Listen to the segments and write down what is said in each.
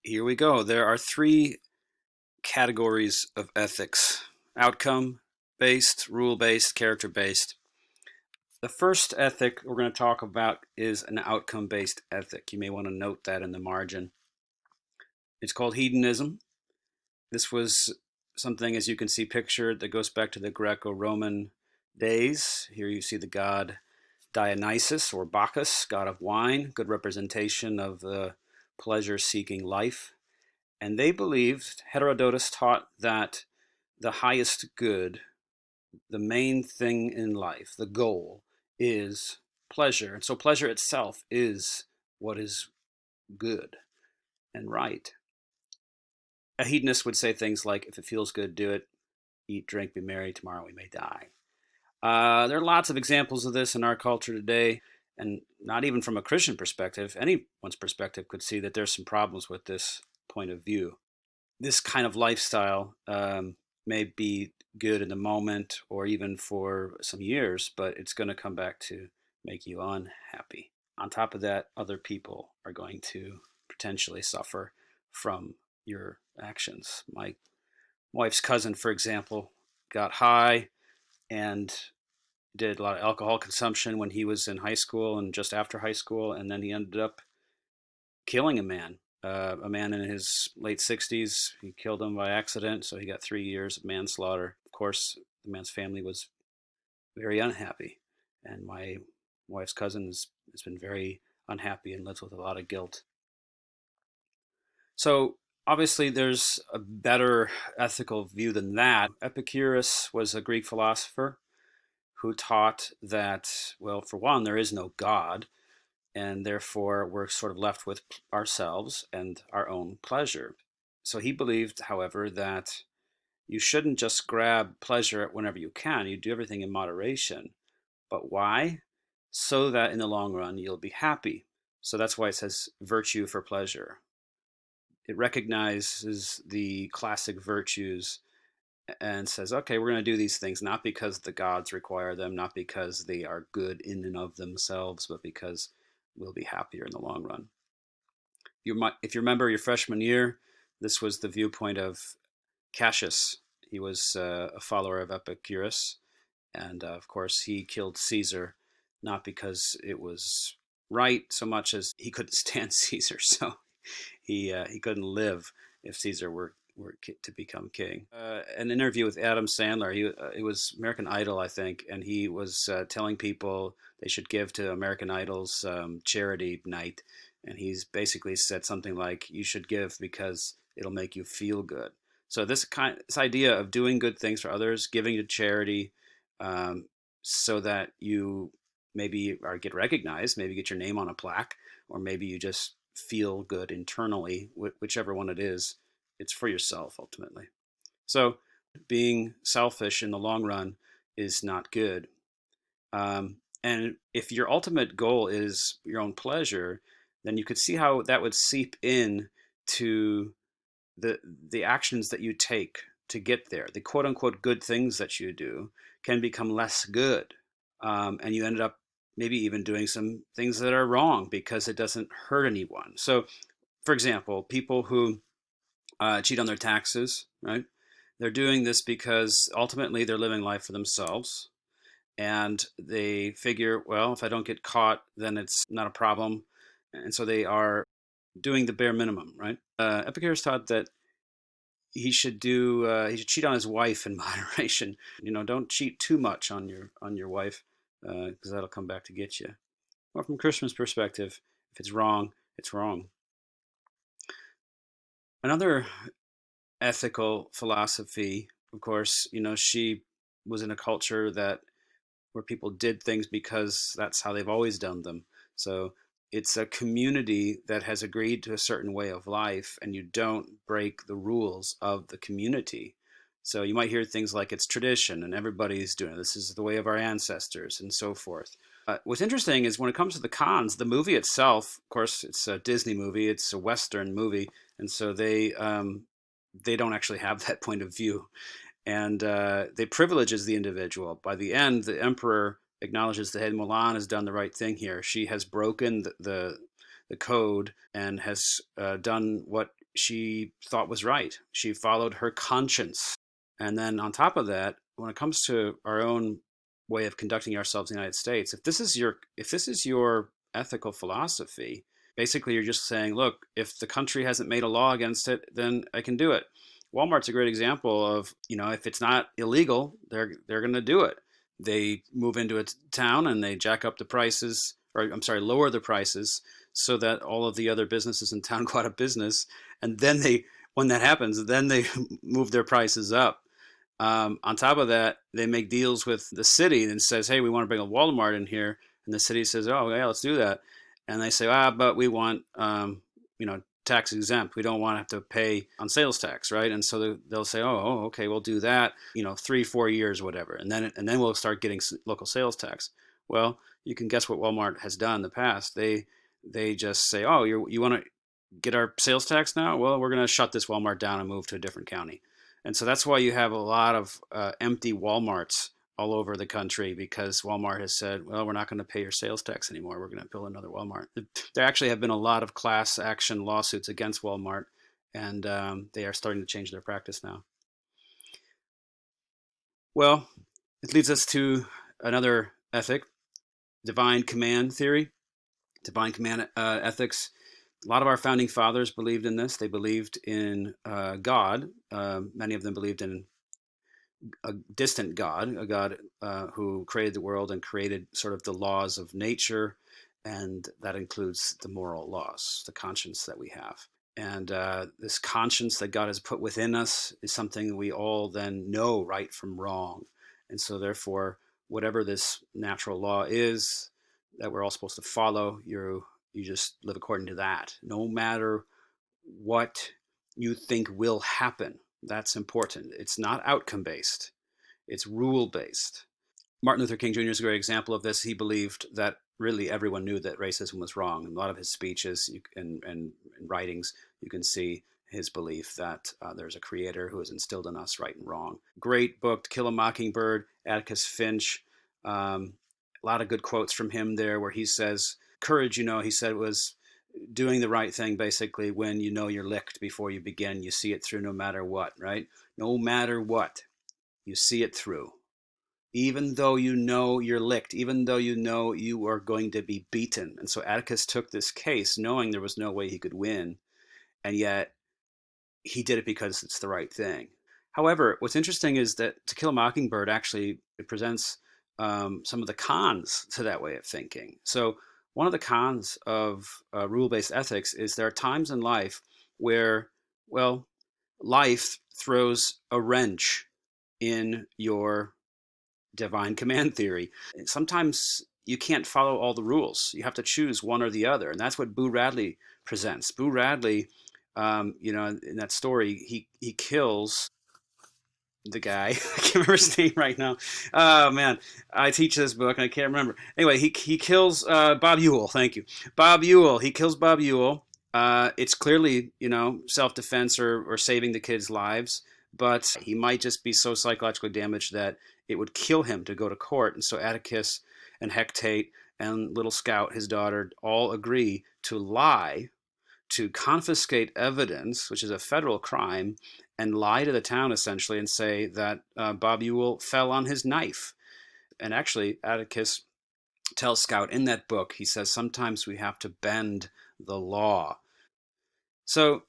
Here we go. There are three categories of ethics: outcome based, rule based, character based. The first ethic we're going to talk about is an outcome based ethic. You may want to note that in the margin. It's called hedonism. This was something, as you can see pictured, that goes back to the Greco Roman days. Here you see the god Dionysus or Bacchus, god of wine, good representation of the pleasure seeking life. And they believed, Herodotus taught, that the highest good, the main thing in life, the goal, is pleasure. And so pleasure itself is what is good and right. A hedonist would say things like, if it feels good, do it. Eat, drink, be merry. Tomorrow we may die. There are lots of examples of this in our culture today, and not even from a Christian perspective. Anyone's perspective could see that there's some problems with this point of view. This kind of lifestyle may be good in the moment or even for some years, but it's going to come back to make you unhappy. On top of that, other people are going to potentially suffer from your actions. My wife's cousin, for example, got high and did a lot of alcohol consumption when he was in high school and just after high school, and then he ended up killing a man in his late 60s. He killed him by accident, so he got 3 years of manslaughter. Of course, the man's family was very unhappy, and my wife's cousin has been very unhappy and lives with a lot of guilt. So obviously, there's a better ethical view than that. Epicurus was a Greek philosopher who taught that, well, for one, there is no God, and therefore we're sort of left with ourselves and our own pleasure. So he believed, however, that you shouldn't just grab pleasure whenever you can. You do everything in moderation. But why? So that in the long run you'll be happy. So that's why it says virtue for pleasure. It recognizes the classic virtues and says, okay, we're going to do these things not because the gods require them, not because they are good in and of themselves, but because we'll be happier in the long run. If you remember your freshman year, this was the viewpoint of Cassius. He was a follower of Epicurus, and of course, he killed Caesar not because it was right so much as he couldn't stand Caesar, so he couldn't live if Caesar were to become king. An interview with Adam Sandler. It was American Idol, I think, and he was telling people they should give to American Idol's charity night, and he's basically said something like, "You should give because it'll make you feel good." So this idea of doing good things for others, giving to charity, so that you maybe or get recognized, maybe get your name on a plaque, or maybe you just feel good internally, whichever one it is, it's for yourself ultimately. So being selfish in the long run is not good. And if your ultimate goal is your own pleasure, then you could see how that would seep in to the actions that you take to get there. The quote unquote good things that you do can become less good. And you ended up maybe even doing some things that are wrong because it doesn't hurt anyone. So, for example, people who cheat on their taxes, right? They're doing this because ultimately they're living life for themselves. And they figure, well, if I don't get caught, then it's not a problem. And so they are doing the bare minimum, right? Epicurus taught that he should cheat on his wife in moderation. Don't cheat too much on your wife because that'll come back to get you. Well, from Christian's perspective, if it's wrong, it's wrong. Another ethical philosophy, of course, she was in a culture that where people did things because that's how they've always done them. So it's a community that has agreed to a certain way of life, and you don't break the rules of the community. So you might hear things like it's tradition and everybody's doing it. This is the way of our ancestors and so forth. What's interesting is when it comes to the cons, the movie itself, of course, it's a Disney movie, it's a Western movie, and so they don't actually have that point of view, and they privileges the individual. By the end, the emperor acknowledges that, hey, Mulan has done the right thing here. She has broken the code and has done what she thought was right. She followed her conscience. And then on top of that, when it comes to our own way of conducting ourselves in the United States, if this is your ethical philosophy, basically you're just saying, look, if the country hasn't made a law against it, then I can do it. Walmart's a great example of, if it's not illegal, they're going to do it. They move into a town and they jack up the prices, or I'm sorry, lower the prices so that all of the other businesses in town go out of business. And then when that happens, then they move their prices up. On top of that, they make deals with the city and says, "Hey, we want to bring a Walmart in here," and the city says, "Oh, yeah, let's do that." And they say, but we want, tax exempt. We don't want to have to pay on sales tax, right? And so they'll say, "Oh, okay, we'll do that. 3-4 years, whatever, and then we'll start getting local sales tax." Well, you can guess what Walmart has done in the past. They just say, "Oh, you want to get our sales tax now? Well, we're going to shut this Walmart down and move to a different county." And so that's why you have a lot of empty Walmarts all over the country, because Walmart has said, well, we're not going to pay your sales tax anymore. We're going to build another Walmart. There actually have been a lot of class action lawsuits against Walmart, and they are starting to change their practice now. Well, it leads us to another ethic, divine command theory, divine command ethics. A lot of our founding fathers believed in this. They believed in God. Many of them believed in a distant God, a God who created the world and created sort of the laws of nature, and that includes the moral laws, the conscience that we have. And this conscience that God has put within us is something we all then know right from wrong. And so therefore, whatever this natural law is that we're all supposed to follow, you just live according to that, no matter what you think will happen. That's important. It's not outcome based, it's rule based. Martin Luther King Jr. is a great example of this. He believed that really everyone knew that racism was wrong. In a lot of his speeches and writings, you can see his belief that there's a creator who has instilled in us right and wrong. Great book, To Kill a Mockingbird, Atticus Finch. A lot of good quotes from him there where he says, courage, he said, was doing the right thing basically when you know you're licked before you begin. You see it through no matter what, right? No matter what, you see it through. Even though you know you're licked, even though you know you are going to be beaten. And so Atticus took this case knowing there was no way he could win, and yet he did it because it's the right thing. However, what's interesting is that To Kill a Mockingbird actually it presents some of the cons to that way of thinking. So one of the cons of rule-based ethics is there are times in life where, well, life throws a wrench in your divine command theory. Sometimes you can't follow all the rules. You have to choose one or the other. And that's what Boo Radley presents. Boo Radley, in that story, he kills the guy. I can't remember his name right now. Oh man, I teach this book and I can't remember. Anyway, he kills Bob Ewell. Thank you, Bob Ewell. He kills Bob Ewell. It's clearly self-defense or saving the kids' lives, but he might just be so psychologically damaged that it would kill him to go to court. And so Atticus and Hecate and little Scout, his daughter, all agree to lie, to confiscate evidence, which is a federal crime, and lie to the town essentially and say that Bob Ewell fell on his knife. And actually, Atticus tells Scout in that book, he says, sometimes we have to bend the law. So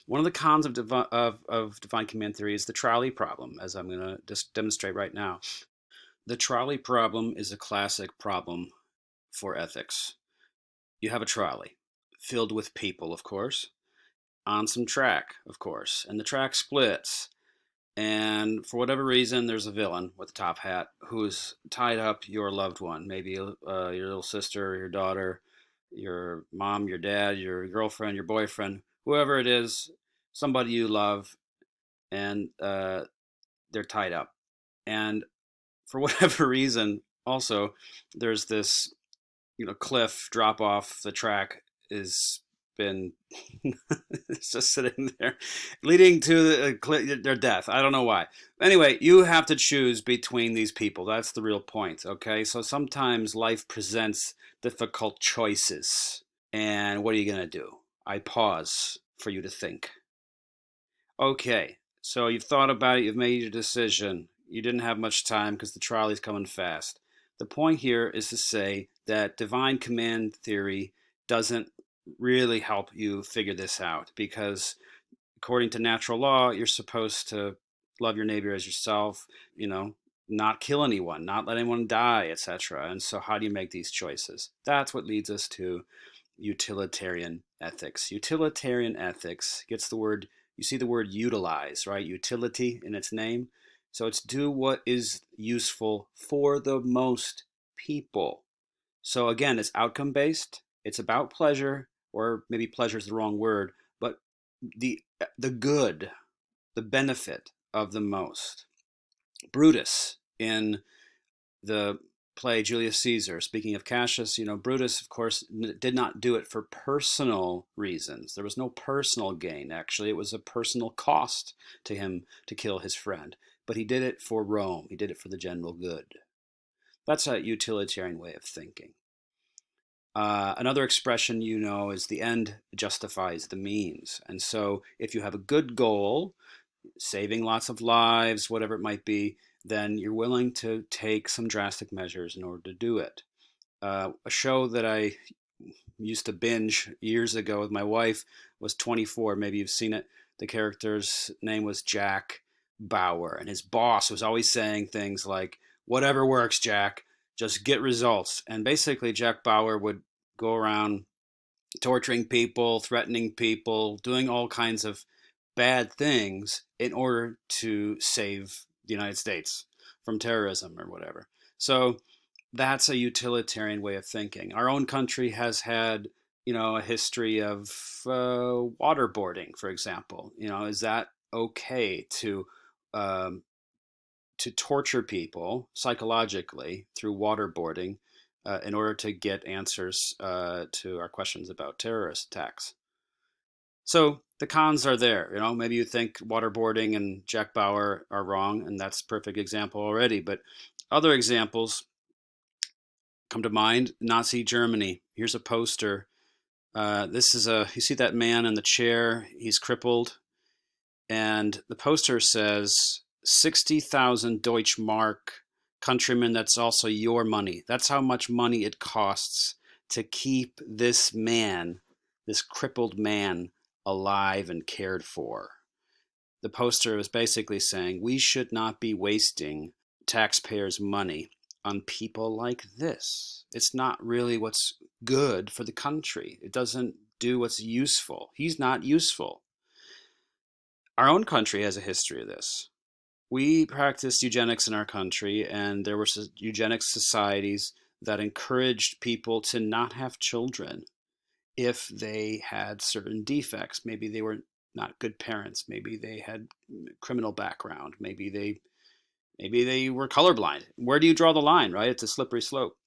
one of the cons of divine command theory is the trolley problem, as I'm going to just demonstrate right now. The trolley problem is a classic problem for ethics. You have a trolley filled with people, of course, on some track, of course, and the track splits. And for whatever reason, there's a villain with a top hat who's tied up your loved one, maybe your little sister, your daughter, your mom, your dad, your girlfriend, your boyfriend, whoever it is, somebody you love, and they're tied up. And for whatever reason, also, there's this cliff drop off the track is been it's just sitting there leading to their death. I don't know why. Anyway, you have to choose between these people. That's the real point. Okay, so sometimes life presents difficult choices, and what are you going to do? I pause for you to think. Okay, so you've thought about it, you've made your decision. You didn't have much time because the trial is coming fast. The point here is to say that divine command theory doesn't really help you figure this out because according to natural law, you're supposed to love your neighbor as yourself, you know, not kill anyone, not let anyone die, etc. And so, how do you make these choices? That's what leads us to utilitarian ethics. Utilitarian ethics gets the word, you see the word utilize, right? Utility in its name. So, it's do what is useful for the most people. So again, it's outcome based. It's about pleasure, or maybe pleasure is the wrong word, but the the good, the benefit of the most. Brutus in the play Julius Caesar, speaking of Cassius, Brutus, of course, did not do it for personal reasons. There was no personal gain. Actually, it was a personal cost to him to kill his friend. But he did it for Rome. He did it for the general good. That's a utilitarian way of thinking. Another expression is the end justifies the means. And so if you have a good goal, saving lots of lives, whatever it might be, then you're willing to take some drastic measures in order to do it. A show that I used to binge years ago with my wife was 24. Maybe you've seen it. The character's name was Jack Bauer, and his boss was always saying things like, "Whatever works, Jack, just get results." And basically, Jack Bauer would go around torturing people, threatening people, doing all kinds of bad things in order to save the United States from terrorism or whatever. So that's a utilitarian way of thinking. Our own country has had, a history of waterboarding, for example. Is that okay um, to torture people psychologically through waterboarding in order to get answers to our questions about terrorist attacks? So the cons are there. Maybe you think waterboarding and Jack Bauer are wrong, and that's a perfect example already. But other examples come to mind. Nazi Germany. Here's a poster. You see that man in the chair? He's crippled. And the poster says 60,000 Deutsche Mark, countrymen, that's also your money. That's how much money it costs to keep this man, this crippled man, alive and cared for. The poster was basically saying we should not be wasting taxpayers' money on people like this. It's not really what's good for the country. It doesn't do what's useful. He's not useful. Our own country has a history of this. We practiced eugenics in our country, and there were eugenics societies that encouraged people to not have children if they had certain defects. Maybe they were not good parents. Maybe they had criminal background. Maybe they were colorblind. Where do you draw the line, right? It's a slippery slope.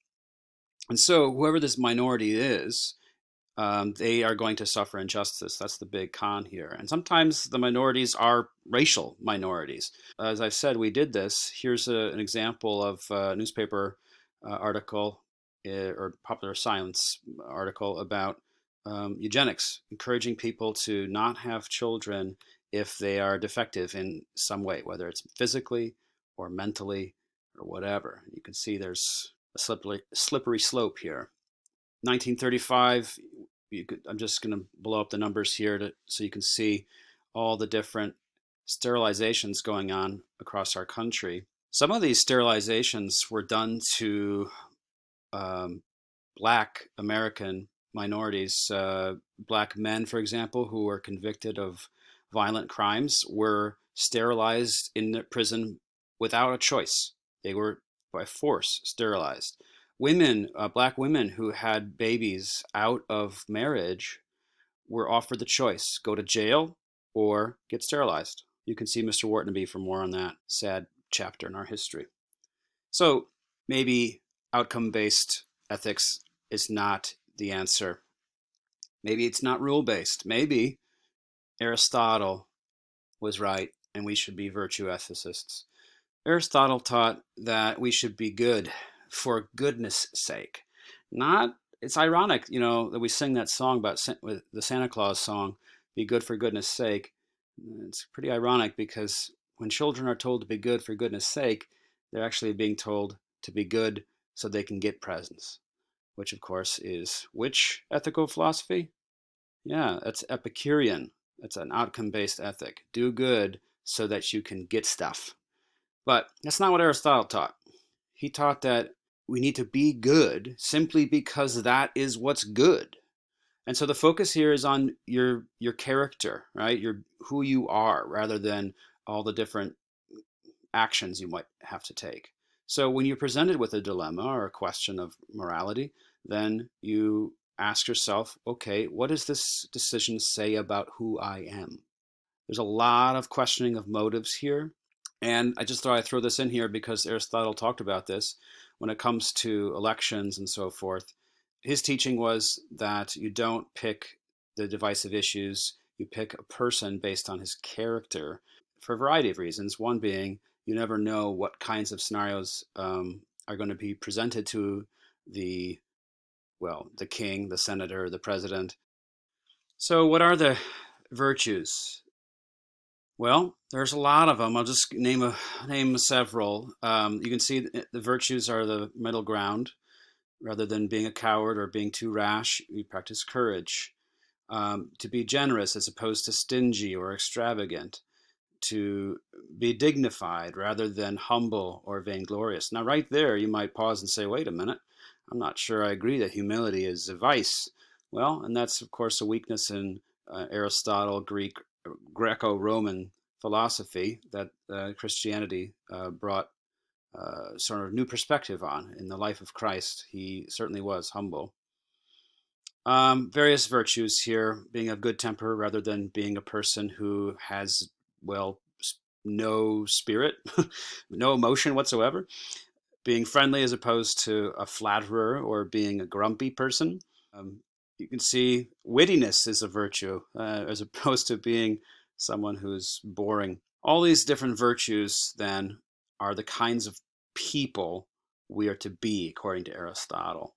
And so whoever this minority is, they are going to suffer injustice. That's the big con here. And sometimes the minorities are racial minorities. As I said, we did this. Here's an example of a newspaper article or popular science article about eugenics, encouraging people to not have children if they are defective in some way, whether it's physically or mentally or whatever. You can see there's a slippery slope here. 1935, I'm just going to blow up the numbers here so you can see all the different sterilizations going on across our country. Some of these sterilizations were done to um, Black American minorities. Black men, for example, who were convicted of violent crimes were sterilized in the prison without a choice. They were by force sterilized. Women, Black women who had babies out of marriage were offered the choice: go to jail or get sterilized. You can see Mr. Whartonby for more on that sad chapter in our history. So maybe outcome based ethics is not the answer. Maybe it's not rule based. Maybe Aristotle was right and we should be virtue ethicists. Aristotle taught that we should be good for goodness sake. Not, it's ironic, that we sing that song about the Santa Claus song, be good for goodness sake. It's pretty ironic because when children are told to be good for goodness sake, they're actually being told to be good so they can get presents, which of course is which ethical philosophy? Yeah, that's Epicurean. It's an outcome based ethic. Do good so that you can get stuff. But that's not what Aristotle taught. He taught that we need to be good simply because that is what's good. And so the focus here is on your character, right? Your who you are rather than all the different actions you might have to take. So when you're presented with a dilemma or a question of morality, then you ask yourself, okay, what does this decision say about who I am? There's a lot of questioning of motives here. And I just thought I'd throw this in here because Aristotle talked about this when it comes to elections and so forth. His teaching was that you don't pick the divisive issues, you pick a person based on his character for a variety of reasons. One being, you never know what kinds of scenarios are going to be presented to the, well, the king, the senator, the president. So, what are the virtues? Well, there's a lot of them. I'll just name several. You can see the virtues are the middle ground. Rather than being a coward or being too rash, you practice courage. To be generous as opposed to stingy or extravagant. To be dignified rather than humble or vainglorious. Now, right there, you might pause and say, wait a minute, I'm not sure I agree that humility is a vice. Well, and that's, of course, a weakness in Aristotle, Greco Roman philosophy that Christianity brought sort of new perspective on. In the life of Christ, he certainly was humble. Various virtues here, being of good temper rather than being a person who has, well, no spirit, no emotion whatsoever. Being friendly as opposed to a flatterer or being a grumpy person. You can see wittiness is a virtue as opposed to being someone who's boring. All these different virtues then are the kinds of people we are to be according to Aristotle.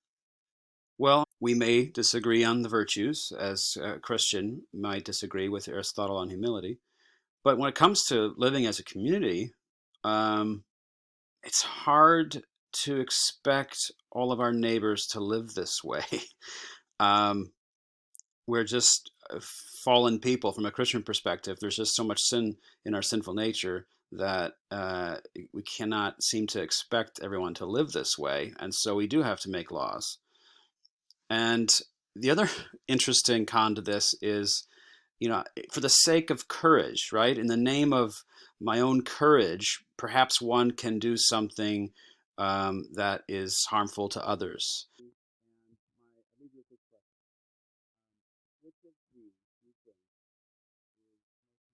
Well, we may disagree on the virtues, as a Christian might disagree with Aristotle on humility. But when it comes to living as a community, um, it's hard to expect all of our neighbors to live this way. um, we're just fallen people from a Christian perspective. There's just so much sin in our sinful nature that we cannot seem to expect everyone to live this way. And so we do have to make laws. And the other interesting con to this is, for the sake of courage, right? In the name of my own courage, perhaps one can do something that is harmful to others.